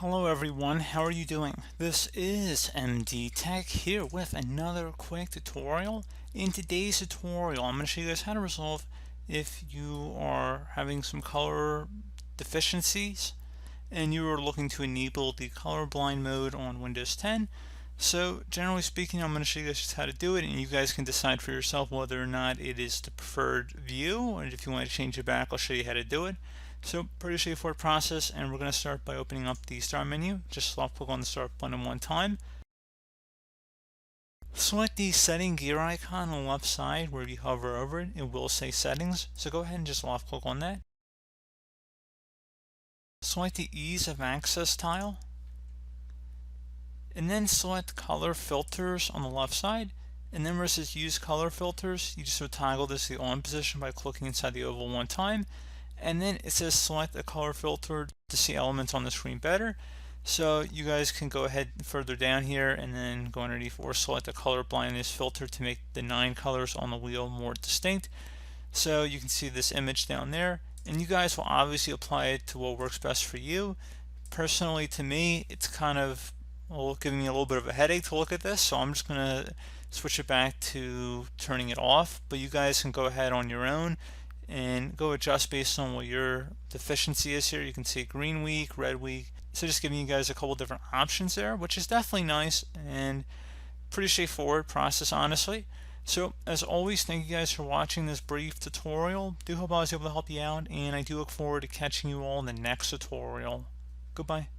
Hello everyone, how are you doing? This is MD Tech here with another quick tutorial. In today's tutorial, I'm going to show you guys how to resolve if you are having some color deficiencies and you are looking to enable the colorblind mode on Windows 10. So generally speaking, I'm going to show you guys just how to do it, and you guys can decide for yourself whether or not it is the preferred view, and if you want to change it back, I'll show you how to do it. So pretty straightforward process, and we're going to start by opening up the start menu. Just left click on the start button one time. Select the setting gear icon on the left side. Where you hover over it, it will say settings. So go ahead and just left click on that. Select the ease of access tile. And then select color filters on the left side. And then where it says use color filters, you just would toggle this to the on position by clicking inside the oval one time. And then it says select a color filter to see elements on the screen better. So you guys can go ahead further down here and then go underneath or select a color blindness filter to make the 9 colors on the wheel more distinct. So you can see this image down there, and you guys will obviously apply it to what works best for you. Personally, to me, it's kind of giving me a little bit of a headache to look at this, so I'm just going to switch it back to turning it off. But you guys can go ahead on your own and go adjust based on what your deficiency is here. You can see green weak, red weak. So just giving you guys a couple different options there, which is definitely nice and pretty straightforward process, honestly. So as always, thank you guys for watching this brief tutorial. Do hope I was able to help you out, and I do look forward to catching you all in the next tutorial. Goodbye.